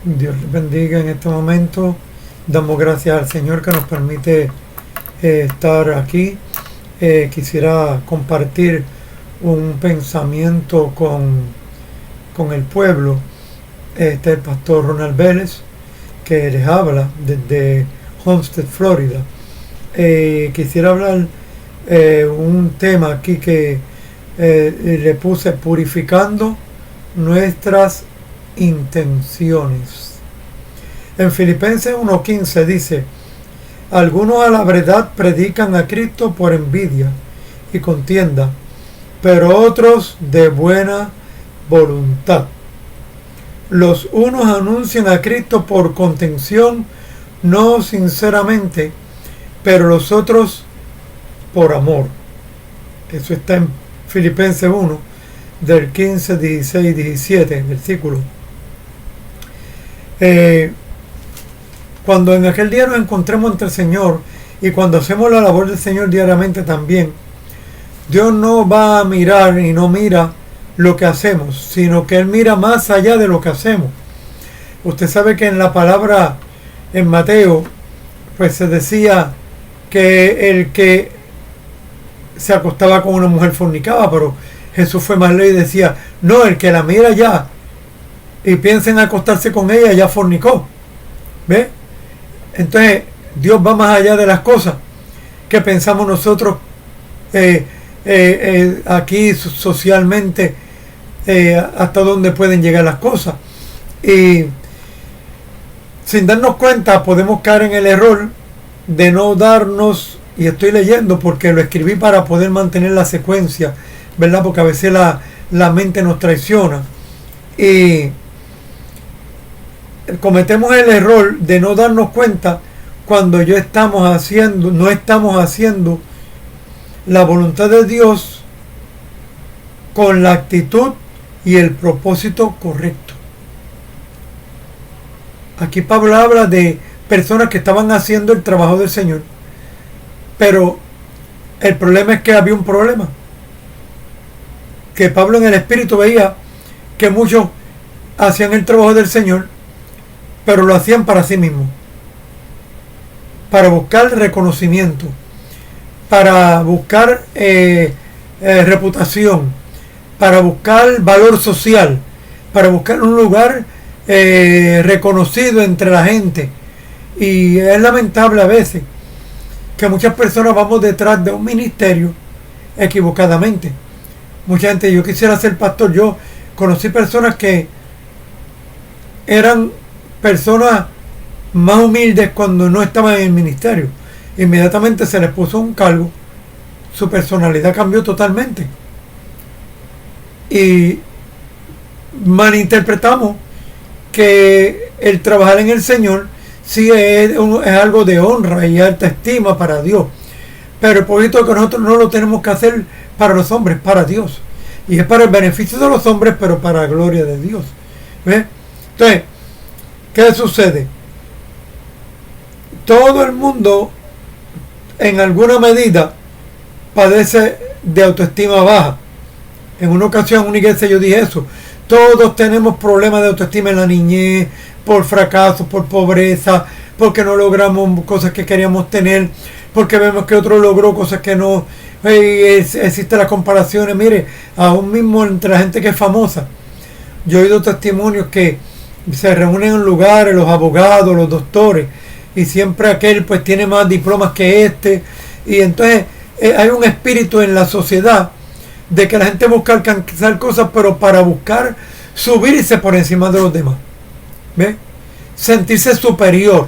Dios les bendiga en este momento. Damos gracias al Señor que nos permite estar aquí. Quisiera compartir un pensamiento con el pueblo. Este es el pastor Ronald Vélez, que les habla desde Homestead, Florida. Quisiera hablar un tema aquí que le puse: purificando nuestras intenciones. En Filipenses 1:15 dice: algunos a la verdad predican a Cristo por envidia y contienda, pero otros de buena voluntad. Los unos anuncian a Cristo por contención, no sinceramente, pero los otros por amor. Eso está en Filipenses 1, del 15, 16, 17, versículo. Cuando en aquel día nos encontremos ante el Señor y cuando hacemos la labor del Señor diariamente también, Dios no va a mirar y no mira lo que hacemos, sino que Él mira más allá de lo que hacemos. Usted sabe que en la palabra en Mateo, pues se decía que el que se acostaba con una mujer fornicaba, pero Jesús fue más lejos y decía: no, el que la mira ya y piensa en acostarse con ella ya fornicó. ¿Ve? Entonces Dios va más allá de las cosas que pensamos nosotros aquí socialmente, hasta dónde pueden llegar las cosas, y sin darnos cuenta podemos caer en el error de no darnos, y estoy leyendo porque lo escribí para poder mantener la secuencia, ¿verdad? Porque a veces la mente nos traiciona y cometemos el error de no darnos cuenta cuando no estamos haciendo la voluntad de Dios con la actitud y el propósito correcto. Aquí Pablo habla de personas que estaban haciendo el trabajo del Señor, pero el problema es que había un problema, que Pablo en el Espíritu veía que muchos hacían el trabajo del Señor, pero lo hacían para sí mismos, para buscar reconocimiento, para buscar reputación, para buscar valor social, para buscar un lugar reconocido entre la gente. Y es lamentable a veces que muchas personas vamos detrás de un ministerio equivocadamente. Mucha gente: yo quisiera ser pastor. Yo conocí personas que eran personas más humildes cuando no estaban en el ministerio. Inmediatamente se les puso un cargo, su personalidad cambió totalmente y malinterpretamos que el trabajar en el Señor sí es algo de honra y alta estima para Dios, pero el poquito que nosotros no lo tenemos que hacer para los hombres, para Dios, y es para el beneficio de los hombres, pero para la gloria de Dios. ¿Ves? Entonces, ¿qué sucede? Todo el mundo en alguna medida padece de autoestima baja. En una ocasión en una iglesia yo dije eso: todos tenemos problemas de autoestima en la niñez, por fracaso, por pobreza, porque no logramos cosas que queríamos tener, porque vemos que otro logró cosas que no. Existen las comparaciones, mire, aún mismo entre la gente que es famosa. Yo he oído testimonios que se reúnen en lugares, los abogados, los doctores, y siempre aquel pues tiene más diplomas que este, y entonces hay un espíritu en la sociedad de que la gente busca alcanzar cosas, pero para buscar subirse por encima de los demás. ¿Ve? Sentirse superior.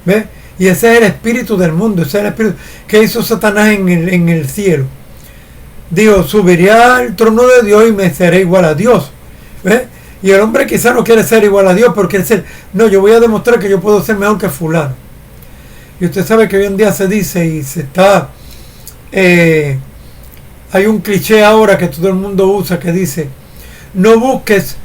¿Ve? Y ese es el espíritu del mundo, ese es el espíritu que hizo Satanás en el cielo. Digo: subiré al trono de Dios y me seré igual a Dios. ¿Ve? Y el hombre quizá no quiere ser igual a Dios, porque quiere ser: no, yo voy a demostrar que yo puedo ser mejor que fulano. Y usted sabe que hoy en día se dice y se está... hay un cliché ahora que todo el mundo usa que dice: no busques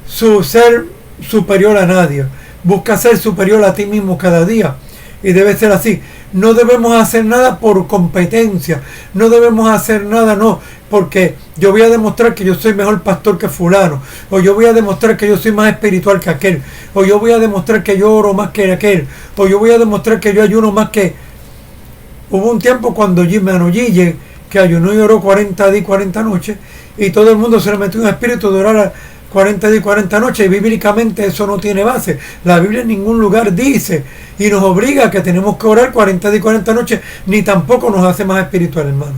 ser superior a nadie, busca ser superior a ti mismo cada día. y debe ser así. No debemos hacer nada por competencia, no debemos hacer nada, no, porque yo voy a demostrar que yo soy mejor pastor que fulano, o yo voy a demostrar que yo soy más espiritual que aquel, o yo voy a demostrar que yo oro más que aquel, o yo voy a demostrar que yo ayuno más que... Hubo un tiempo cuando hermano Gille, que ayunó y oró 40 días y 40 noches, y todo el mundo se le metió un espíritu de orar 40 días y 40 noches, y bíblicamente eso no tiene base. La Biblia en ningún lugar dice y nos obliga a que tenemos que orar 40 días y 40 noches, ni tampoco nos hace más espiritual, hermano.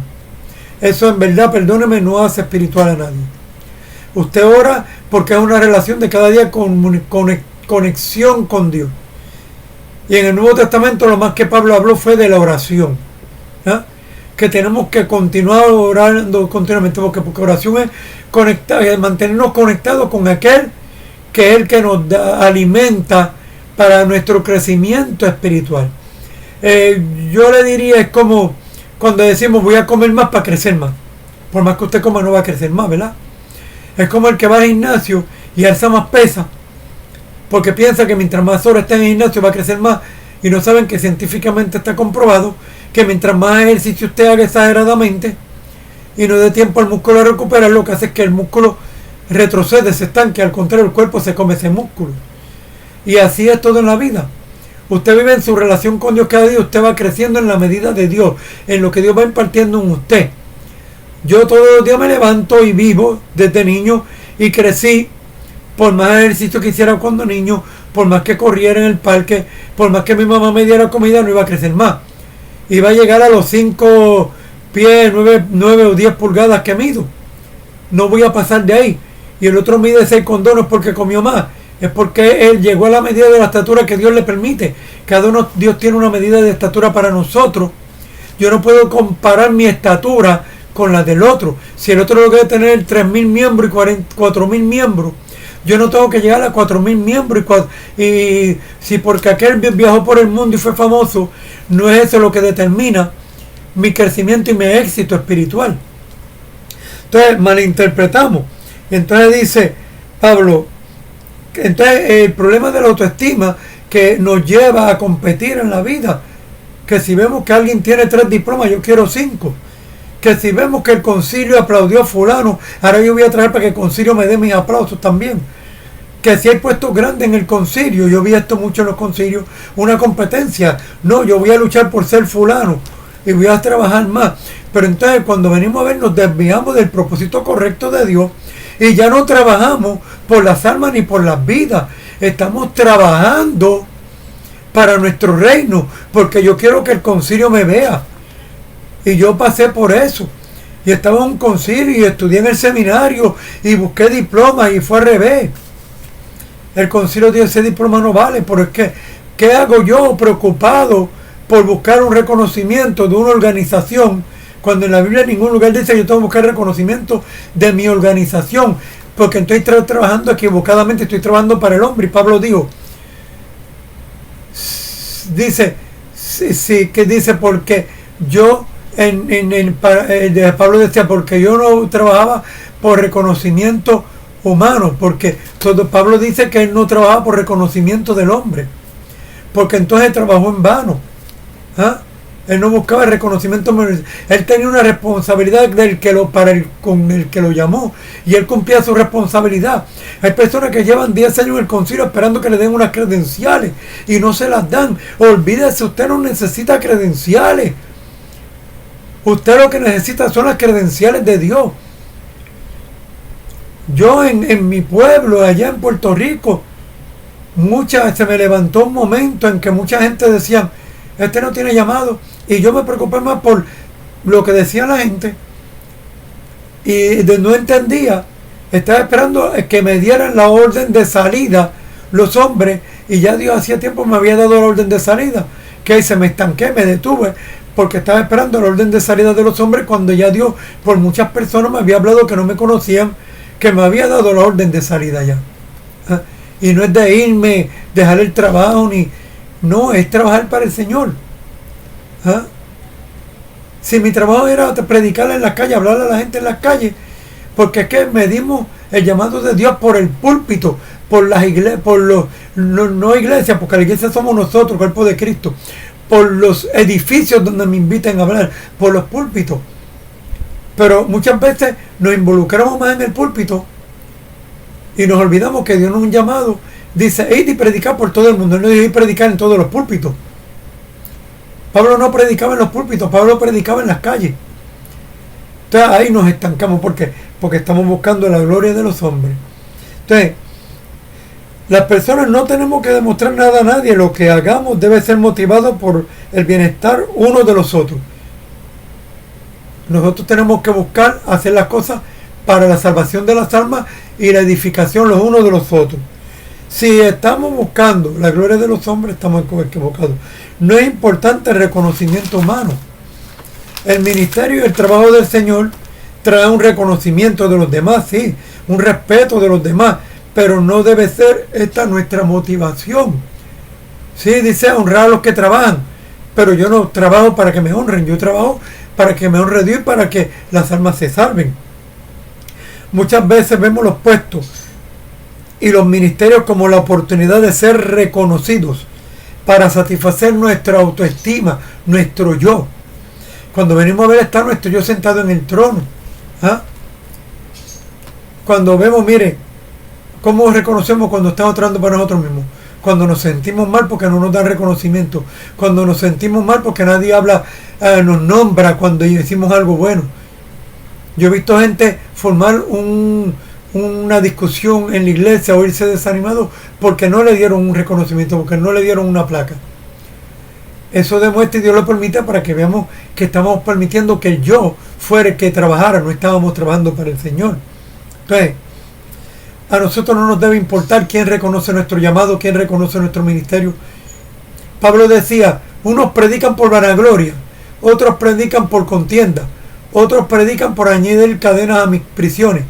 Eso en verdad, perdóneme, no hace espiritual a nadie. Usted ora porque es una relación de cada día con conexión con Dios. Y en el Nuevo Testamento lo más que Pablo habló fue de la oración, ¿ah? Que tenemos que continuar orando continuamente, porque oración es mantenernos conectados con aquel que es el que nos alimenta para nuestro crecimiento espiritual. Yo le diría, es como cuando decimos voy a comer más para crecer más. Por más que usted coma no va a crecer más, ¿verdad? Es como el que va al gimnasio y alza más pesa, porque piensa que mientras más horas está en el gimnasio va a crecer más, y no saben que científicamente está comprobado que mientras más ejercicio usted haga exageradamente y no dé tiempo al músculo a recuperar, lo que hace es que el músculo retrocede, se estanque, al contrario el cuerpo se come ese músculo. Y así es todo en la vida. Usted vive en su relación con Dios cada día, usted va creciendo en la medida de Dios, en lo que Dios va impartiendo en usted. Yo todos los días me levanto y vivo desde niño y crecí. Por más ejercicio que hiciera cuando niño, por más que corriera en el parque, por más que mi mamá me diera comida, no iba a crecer más. Iba a llegar a los 5 pies, 9 o 10 pulgadas que mido. No voy a pasar de ahí. Y el otro mide 6 condones porque comió más. Es porque él llegó a la medida de la estatura que Dios le permite. Cada uno, Dios tiene una medida de estatura para nosotros. Yo no puedo comparar mi estatura con la del otro. Si el otro lo quiere tener 3.000 miembros y 4.000 miembros, yo no tengo que llegar a 4.000 miembros y si porque aquel viajó por el mundo y fue famoso, no es eso lo que determina mi crecimiento y mi éxito espiritual. Entonces malinterpretamos. Entonces dice Pablo, entonces el problema de la autoestima que nos lleva a competir en la vida, que si vemos que alguien tiene 3 diplomas, yo quiero 5. Que si vemos que el concilio aplaudió a fulano, ahora yo voy a traer para que el concilio me dé mis aplausos también. Que si hay puestos grandes en el concilio, yo vi esto mucho en los concilios, una competencia. No, yo voy a luchar por ser fulano y voy a trabajar más. Pero entonces cuando venimos a ver, nos desviamos del propósito correcto de Dios y ya no trabajamos por las almas ni por las vidas. Estamos trabajando para nuestro reino, porque yo quiero que el concilio me vea. Y yo pasé por eso. Y estaba en un concilio y estudié en el seminario y busqué diplomas y fue al revés. El concilio dio ese diploma no vale, pero es que, ¿qué hago yo preocupado por buscar un reconocimiento de una organización cuando en la Biblia en ningún lugar dice que yo tengo que buscar reconocimiento de mi organización? Porque estoy trabajando equivocadamente, estoy trabajando para el hombre. Y Pablo dijo, dice, sí, que dice, porque yo... Pablo decía, porque yo no trabajaba por reconocimiento humano, porque Pablo dice que él no trabajaba por reconocimiento del hombre, porque entonces trabajó en vano. ¿Ah? Él no buscaba el reconocimiento, él tenía una responsabilidad con el que lo llamó, y él cumplía su responsabilidad. Hay personas que llevan 10 años en el concilio esperando que le den unas credenciales y no se las dan. Olvídese, usted no necesita credenciales. Usted lo que necesita son las credenciales de Dios. Yo en mi pueblo, allá en Puerto Rico, se me levantó un momento en que mucha gente decía, este no tiene llamado. Y yo me preocupé más por lo que decía la gente. Y no entendía. Estaba esperando que me dieran la orden de salida los hombres. Y ya Dios hacía tiempo me había dado la orden de salida. Que se me estanqué, me detuve. Porque estaba esperando la orden de salida de los hombres cuando ya Dios, por muchas personas, me había hablado que no me conocían, que me había dado la orden de salida ya. ¿Ah? Y no es de irme, dejar el trabajo, no, es trabajar para el Señor. ¿Ah? Si mi trabajo era predicar en la calle, hablar a la gente en las calles, porque es que medimos el llamado de Dios por el púlpito, por las iglesias, no iglesias, porque la iglesia somos nosotros, cuerpo de Cristo, por los edificios donde me inviten a hablar, por los púlpitos. Pero muchas veces nos involucramos más en el púlpito y nos olvidamos que Dios nos ha un llamado. Dice, id y predicar por todo el mundo. Él no dijo ir predicar en todos los púlpitos. Pablo no predicaba en los púlpitos, Pablo predicaba en las calles. Entonces ahí nos estancamos. ¿Por qué? Porque estamos buscando la gloria de los hombres. Entonces, las personas no tenemos que demostrar nada a nadie. Lo que hagamos debe ser motivado por el bienestar uno de los otros. Nosotros tenemos que buscar hacer las cosas para la salvación de las almas y la edificación los unos de los otros. Si estamos buscando la gloria de los hombres, estamos equivocados. No es importante el reconocimiento humano. El ministerio y el trabajo del Señor trae un reconocimiento de los demás, sí, un respeto de los demás, pero no debe ser esta nuestra motivación. Sí, dice honrar a los que trabajan, pero yo no trabajo para que me honren, yo trabajo para que me honre Dios y para que las almas se salven. Muchas veces vemos los puestos y los ministerios como la oportunidad de ser reconocidos para satisfacer nuestra autoestima, nuestro yo. Cuando venimos a ver, está nuestro yo sentado en el trono. ¿Ah? Cuando vemos, mire, ¿cómo reconocemos cuando estamos trabajando para nosotros mismos? Cuando nos sentimos mal porque no nos dan reconocimiento. Cuando nos sentimos mal porque nadie habla, nos nombra cuando decimos algo bueno. Yo he visto gente formar una discusión en la iglesia o irse desanimado porque no le dieron un reconocimiento, porque no le dieron una placa. Eso demuestra y Dios lo permite para que veamos que estamos permitiendo que el yo fuera el que trabajara, no estábamos trabajando para el Señor. Entonces, a nosotros no nos debe importar quién reconoce nuestro llamado, quién reconoce nuestro ministerio. Pablo decía, unos predican por vanagloria, otros predican por contienda, otros predican por añadir cadenas a mis prisiones.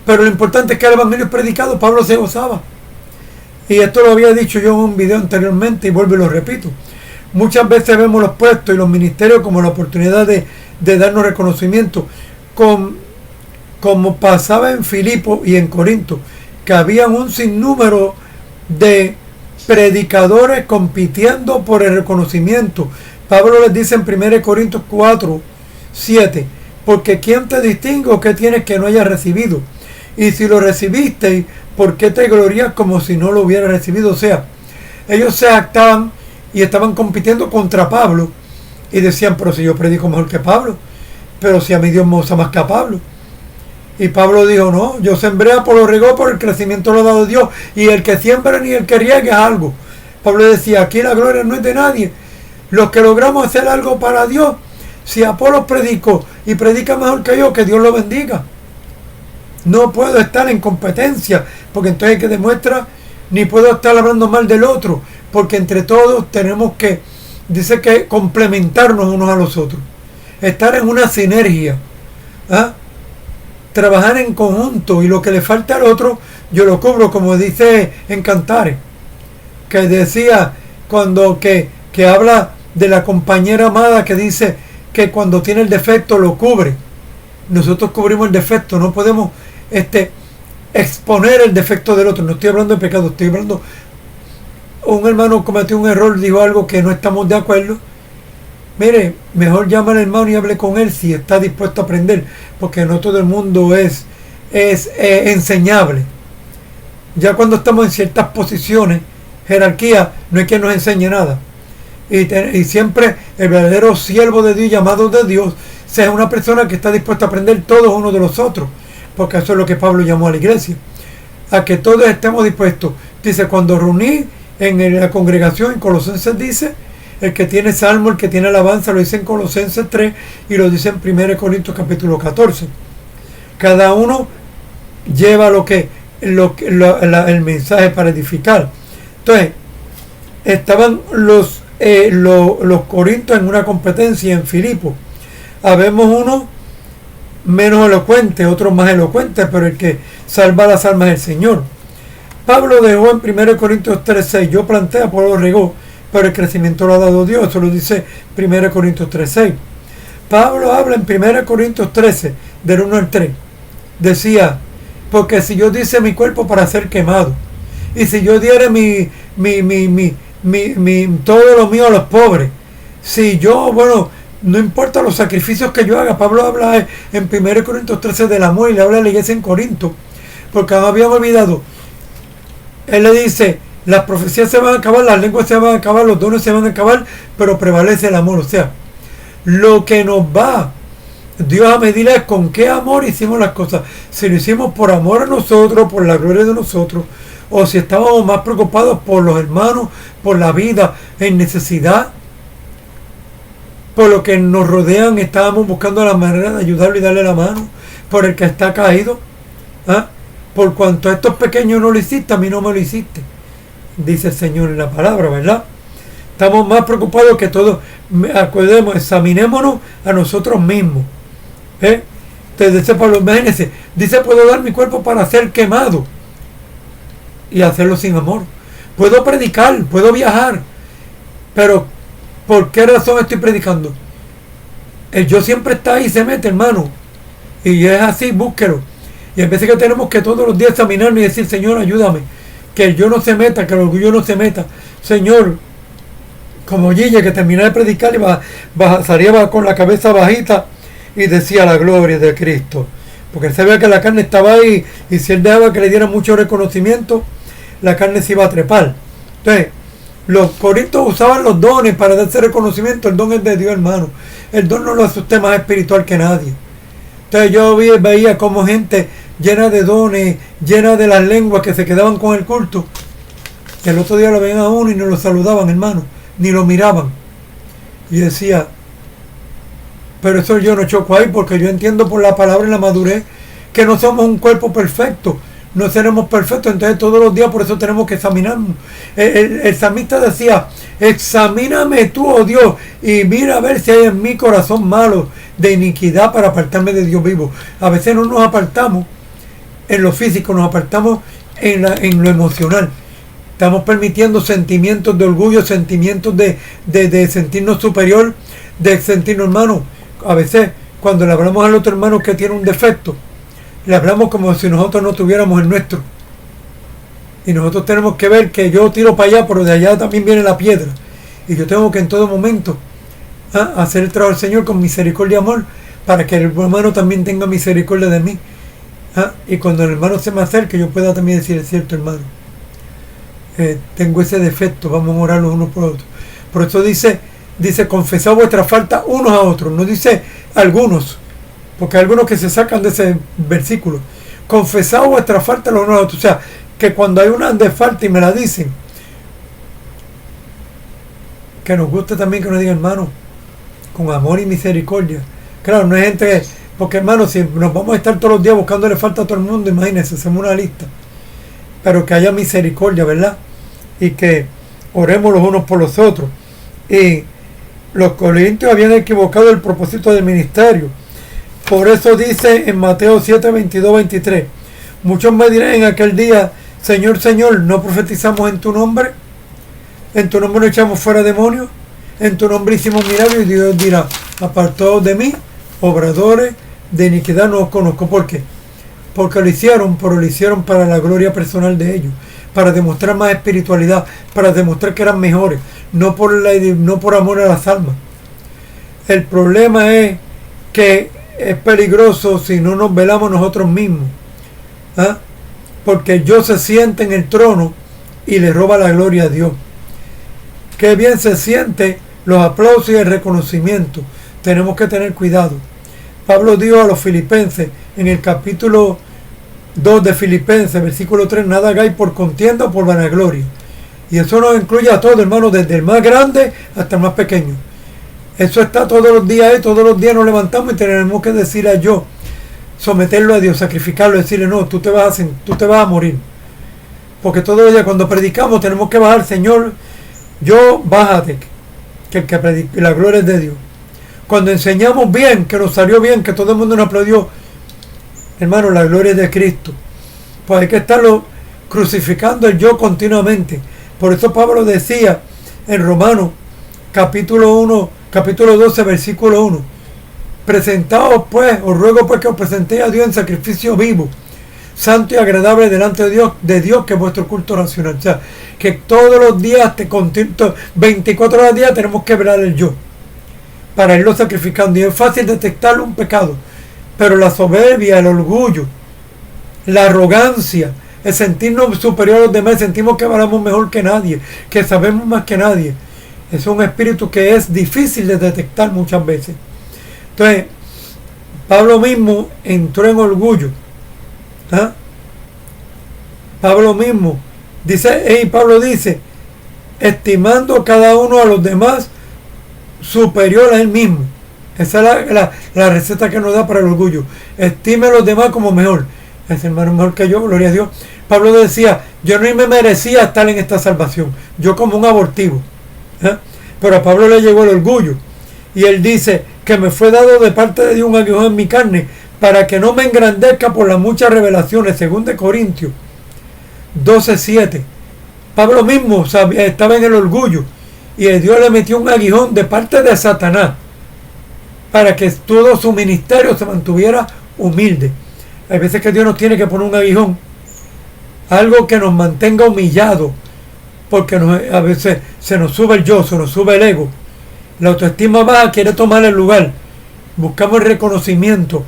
Pero lo importante es que el evangelio es predicado. Pablo se gozaba. Y esto lo había dicho yo en un video anteriormente y vuelvo y lo repito. Muchas veces vemos los puestos y los ministerios como la oportunidad de darnos reconocimiento. Como pasaba en Filipo y en Corinto, que había un sinnúmero de predicadores compitiendo por el reconocimiento. Pablo les dice en 1 Corintios 4, 7, porque ¿quién te distingue o qué tienes que no hayas recibido? Y si lo recibiste, ¿por qué te glorías como si no lo hubieras recibido? O sea, ellos se actaban y estaban compitiendo contra Pablo y decían, pero si yo predico mejor que Pablo, pero si a mi Dios me usa más que a Pablo. Y Pablo dijo, no, yo sembré, Apolo regó, por el crecimiento lo ha dado Dios, y el que siembra ni el que riegue es algo. Pablo decía, aquí la gloria no es de nadie. Los que logramos hacer algo para Dios, si Apolo predicó y predica mejor que yo, que Dios lo bendiga. No puedo estar en competencia, porque entonces que demuestra, ni puedo estar hablando mal del otro, porque entre todos tenemos que, dice que complementarnos unos a los otros, estar en una sinergia, ¿ah? Trabajar en conjunto, y lo que le falta al otro yo lo cubro, como dice en Cantares, que decía cuando que habla de la compañera amada, que dice que cuando tiene el defecto lo cubre. Nosotros cubrimos el defecto, no podemos exponer el defecto del otro. No estoy hablando de pecado, estoy hablando, un hermano cometió un error, dijo algo que no estamos de acuerdo. Mire, mejor llama al hermano y hable con él si está dispuesto a aprender, porque no todo el mundo es enseñable. Ya cuando estamos en ciertas posiciones, jerarquía, no hay quien nos enseñe nada. Y siempre el verdadero siervo de Dios, llamado de Dios, sea una persona que está dispuesta a aprender todos unos de los otros, porque eso es lo que Pablo llamó a la iglesia, a que todos estemos dispuestos. Dice, cuando reuní en la congregación, en Colosenses dice, el que tiene salmo, el que tiene alabanza, lo dice en Colosenses 3 y lo dice en 1 Corintios capítulo 14. Cada uno lleva el mensaje para edificar. Entonces, estaban los corintios en una competencia en Filipo. Habemos uno menos elocuente, otro más elocuente, pero el que salva las almas es el Señor. Pablo dejó en 1 Corintios 3:6, yo planté, Apolo regó, pero el crecimiento lo ha dado Dios. Eso lo dice 1 Corintios 3:6. Pablo habla en 1 Corintios 13, del 1 al 3. Decía, porque si yo diese mi cuerpo para ser quemado, y si yo diera todo lo mío a los pobres, Si yo, no importa los sacrificios que yo haga. Pablo habla en 1 Corintios 13 del amor y le habla a la iglesia en Corinto, porque no habían olvidado. Él le dice, las profecías se van a acabar, las lenguas se van a acabar, los dones se van a acabar, pero prevalece el amor. O sea, lo que nos va Dios a medir es con qué amor hicimos las cosas. Si lo hicimos por amor a nosotros, por la gloria de nosotros, o si estábamos más preocupados por los hermanos, por la vida en necesidad, por lo que nos rodean, estábamos buscando la manera de ayudarlo y darle la mano, por el que está caído. Por cuanto a estos pequeños no lo hiciste, a mí no me lo hiciste, dice el Señor en la palabra, ¿verdad? Estamos más preocupados que todos. Acordemos, examinémonos a nosotros mismos. Entonces dice Pablo, imagínense, dice, puedo dar mi cuerpo para ser quemado y hacerlo sin amor. Puedo predicar, puedo viajar, pero ¿por qué razón estoy predicando? El yo siempre está ahí, se mete, hermano, y es así, búsquelo. Y a veces que tenemos que todos los días examinarnos y decir, Señor, ayúdame, que el yo no se meta, que el orgullo no se meta. Señor, como Gille, que terminaba de predicar y salía con la cabeza bajita y decía la gloria de Cristo, porque él sabía que la carne estaba ahí, y si él dejaba que le diera mucho reconocimiento, la carne se iba a trepar. Entonces, los corintios usaban los dones para darse reconocimiento. El don es de Dios, hermano. El don no lo hace usted más espiritual que nadie. Entonces yo veía como gente llena de dones, llena de las lenguas, que se quedaban con el culto, y el otro día lo veían a uno y no lo saludaban, hermano, ni lo miraban. Y decía, pero eso yo no choco ahí, porque yo entiendo por la palabra y la madurez que no somos un cuerpo perfecto, no seremos perfectos. Entonces todos los días por eso tenemos que examinarnos. El salmista decía, examíname tú, oh Dios, y mira a ver si hay en mi corazón malo de iniquidad, para apartarme de Dios vivo. A veces no nos apartamos en lo físico, nos apartamos en lo emocional. Estamos permitiendo sentimientos de orgullo, sentimientos de sentirnos superior, de sentirnos hermanos. A veces cuando le hablamos al otro hermano que tiene un defecto, le hablamos como si nosotros no tuviéramos el nuestro. Y nosotros tenemos que ver que yo tiro para allá, pero de allá también viene la piedra. Y yo tengo que en todo momento hacer el trabajo del Señor con misericordia y amor, para que el hermano también tenga misericordia de mí. Y cuando el hermano se me acerque, yo pueda también decir, es cierto, hermano, tengo ese defecto, vamos a orar los unos por otros. Por eso dice, confesad vuestra falta unos a otros, no dice algunos, porque hay algunos que se sacan de ese versículo. Confesad vuestra falta los unos a otros. O sea, que cuando hay una de falta y me la dicen, que nos guste también que nos digan, hermano, con amor y misericordia. Claro, no hay gente, porque hermano, si nos vamos a estar todos los días buscándole falta a todo el mundo, imagínense, hacemos una lista. Pero que haya misericordia, ¿verdad? Y que oremos los unos por los otros. Y los corintios habían equivocado el propósito del ministerio. Por eso dice en Mateo 7, 22, 23, muchos me dirán en aquel día, Señor, Señor, ¿no profetizamos en tu nombre? ¿En tu nombre no echamos fuera demonios? ¿En tu nombre hicimos milagros? Y Dios dirá, apartados de mí, obradores de iniquidad, no os conozco. ¿Por qué? Porque lo hicieron, pero lo hicieron para la gloria personal de ellos, para demostrar más espiritualidad, para demostrar que eran mejores, no por amor a las almas. El problema es que es peligroso si no nos velamos nosotros mismos, porque el yo se siente en el trono y le roba la gloria a Dios. Qué bien se siente los aplausos y el reconocimiento. Tenemos que tener cuidado. Pablo dijo a los filipenses en el capítulo 2 de Filipenses, versículo 3, nada hagáis por contienda o por vanagloria. Y eso nos incluye a todos, hermanos, desde el más grande hasta el más pequeño. Eso está todos los días, todos los días nos levantamos y tenemos que decir a yo, someterlo a Dios, sacrificarlo, decirle, no, tú te vas a morir. Porque todos los días cuando predicamos tenemos que bajar, Señor, yo bájate, que el que predique, la gloria es de Dios. Cuando enseñamos bien, que nos salió bien, que todo el mundo nos aplaudió, hermano, la gloria es de Cristo. Pues hay que estarlo crucificando el yo continuamente. Por eso Pablo decía en Romanos capítulo 12, versículo 1, presentaos pues, os ruego pues que os presentéis a Dios en sacrificio vivo, santo y agradable delante de Dios, que es vuestro culto racional. O sea, que todos los días 24 horas al día tenemos que velar el yo. para irlo sacrificando. Y es fácil detectar un pecado, pero la soberbia, el orgullo, la arrogancia, el sentirnos superior a los demás, sentimos que valemos mejor que nadie, que sabemos más que nadie, es un espíritu que es difícil de detectar muchas veces. Entonces, Pablo mismo entró en orgullo. ¿Ah? Pablo mismo dice, Pablo dice, estimando cada uno a los demás superior a él mismo. Esa es la receta que nos da para el orgullo. Estime a los demás como mejor. Ese hermano mejor que yo, gloria a Dios. Pablo decía, yo no me merecía estar en esta salvación, yo como un abortivo. Pero a Pablo le llegó el orgullo. Y él dice que me fue dado de parte de Dios un aguijón en mi carne para que no me engrandezca por las muchas revelaciones. 2 Corintios 12:7. Pablo mismo estaba en el orgullo y Dios le metió un aguijón de parte de Satanás para que todo su ministerio se mantuviera humilde. Hay veces que Dios nos tiene que poner un aguijón, algo que nos mantenga humillados, porque a veces se nos sube el yo, se nos sube el ego. La autoestima baja quiere tomar el lugar. Buscamos el reconocimiento.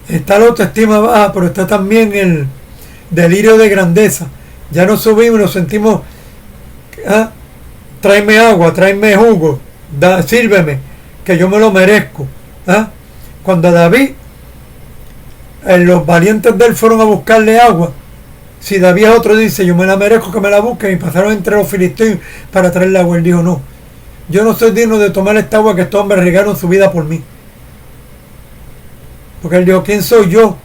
Está la autoestima baja, pero está también el delirio de grandeza. Ya nos subimos y nos sentimos, tráeme agua, tráeme jugo, sírveme, que yo me lo merezco. Cuando a David, los valientes de él fueron a buscarle agua, si David otro dice, yo me la merezco que me la busquen, y pasaron entre los filisteos para traerle agua, él dijo, no, yo no soy digno de tomar esta agua que estos hombres regaron su vida por mí. Porque él dijo, ¿quién soy yo?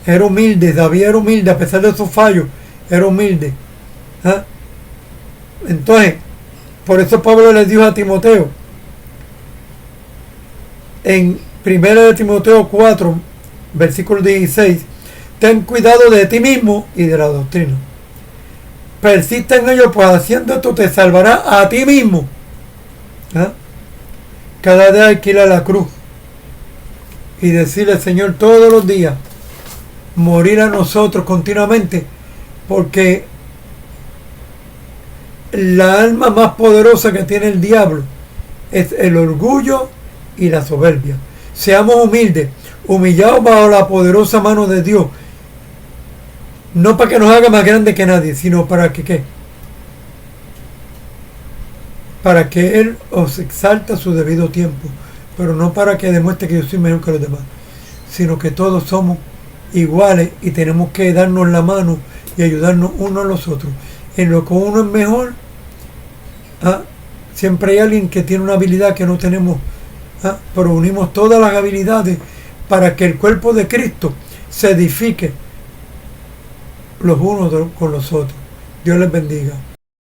Era humilde, David era humilde, a pesar de sus fallos, era humilde. Entonces, por eso Pablo les dijo a Timoteo, en 1 Timoteo 4, versículo 16, ten cuidado de ti mismo y de la doctrina. Persiste en ello, pues haciendo esto te salvará a ti mismo. Cada día alquila la cruz y decirle, Señor, todos los días, morir a nosotros continuamente, porque la alma más poderosa que tiene el diablo es el orgullo y la soberbia. Seamos humildes, humillados bajo la poderosa mano de Dios, no para que nos haga más grande que nadie, sino para que ¿qué? Para que Él os exalta a su debido tiempo, pero no para que demuestre que yo soy mejor que los demás, sino que todos somos iguales y tenemos que darnos la mano y ayudarnos unos a los otros. En lo que uno es mejor, siempre hay alguien que tiene una habilidad que no tenemos, pero unimos todas las habilidades para que el cuerpo de Cristo se edifique los unos con los otros. Dios les bendiga.